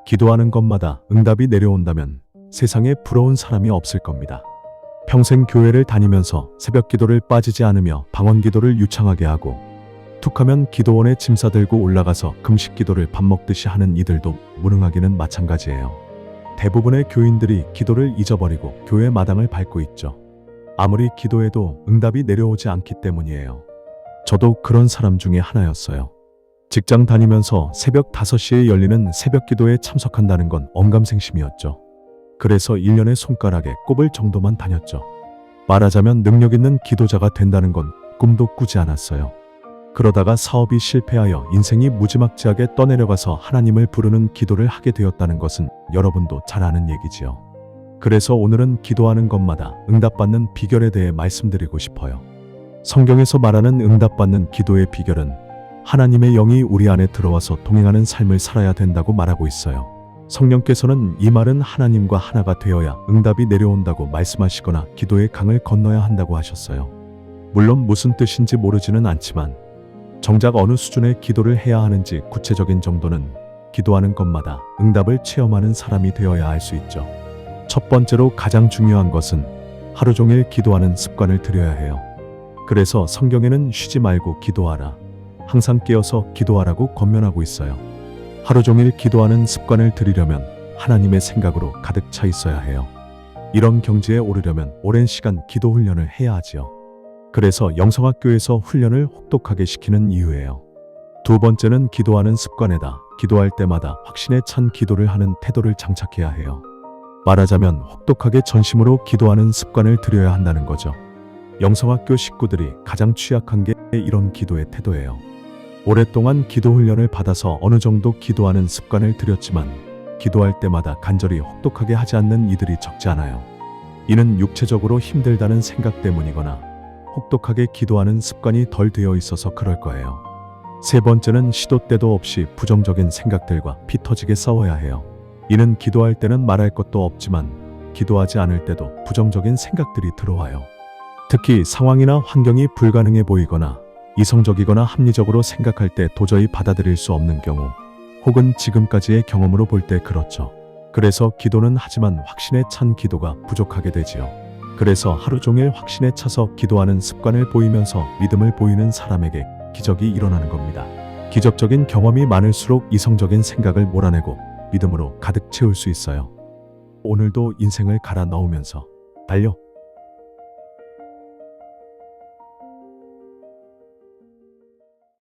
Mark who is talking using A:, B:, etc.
A: 기도하는 것마다 응답이 내려온다면 세상에 부러운 사람이 없을 겁니다. 평생 교회를 다니면서 새벽 기도를 빠지지 않으며 방언 기도를 유창하게 하고 툭하면 기도원에 짐 싸들고 올라가서 금식 기도를 밥 먹듯이 하는 이들도 무능하기는 마찬가지예요. 대부분의 교인들이 기도를 잊어버리고 교회 마당을 밟고 있죠. 아무리 기도해도 응답이 내려오지 않기 때문이에요. 저도 그런 사람 중에 하나였어요. 직장 다니면서 새벽 5시에 열리는 새벽 기도에 참석한다는 건 언감생심이었죠. 그래서 1년에 손가락에 꼽을 정도만 다녔죠. 말하자면 능력 있는 기도자가 된다는 건 꿈도 꾸지 않았어요. 그러다가 사업이 실패하여 인생이 무지막지하게 떠내려가서 하나님을 부르는 기도를 하게 되었다는 것은 여러분도 잘 아는 얘기지요. 그래서 오늘은 기도하는 것마다 응답받는 비결에 대해 말씀드리고 싶어요. 성경에서 말하는 응답받는 기도의 비결은 하나님의 영이 우리 안에 들어와서 동행하는 삶을 살아야 된다고 말하고 있어요. 성령께서는 이 말은 하나님과 하나가 되어야 응답이 내려온다고 말씀하시거나 기도의 강을 건너야 한다고 하셨어요. 물론 무슨 뜻인지 모르지는 않지만 정작 어느 수준의 기도를 해야 하는지 구체적인 정도는 기도하는 것마다 응답을 체험하는 사람이 되어야 할 수 있죠. 첫 번째로 가장 중요한 것은 하루 종일 기도하는 습관을 들여야 해요. 그래서 성경에는 쉬지 말고 기도하라, 항상 깨어서 기도하라고 권면하고 있어요. 하루 종일 기도하는 습관을 들이려면 하나님의 생각으로 가득 차 있어야 해요. 이런 경지에 오르려면 오랜 시간 기도 훈련을 해야 하지요. 그래서 영성학교에서 훈련을 혹독하게 시키는 이유예요. 두 번째는 기도하는 습관에다 기도할 때마다 확신에 찬 기도를 하는 태도를 장착해야 해요. 말하자면 혹독하게 전심으로 기도하는 습관을 들여야 한다는 거죠. 영성학교 식구들이 가장 취약한 게 이런 기도의 태도예요. 오랫동안 기도 훈련을 받아서 어느 정도 기도하는 습관을 들였지만 기도할 때마다 간절히 혹독하게 하지 않는 이들이 적지 않아요. 이는 육체적으로 힘들다는 생각 때문이거나 혹독하게 기도하는 습관이 덜 되어 있어서 그럴 거예요. 세 번째는 시도 때도 없이 부정적인 생각들과 피 터지게 싸워야 해요. 이는 기도할 때는 말할 것도 없지만 기도하지 않을 때도 부정적인 생각들이 들어와요. 특히 상황이나 환경이 불가능해 보이거나 이성적이거나 합리적으로 생각할 때 도저히 받아들일 수 없는 경우, 혹은 지금까지의 경험으로 볼 때 그렇죠. 그래서 기도는 하지만 확신에 찬 기도가 부족하게 되지요. 그래서 하루 종일 확신에 차서 기도하는 습관을 보이면서 믿음을 보이는 사람에게 기적이 일어나는 겁니다. 기적적인 경험이 많을수록 이성적인 생각을 몰아내고 믿음으로 가득 채울 수 있어요. 오늘도 인생을 갈아 넣으면서 달려!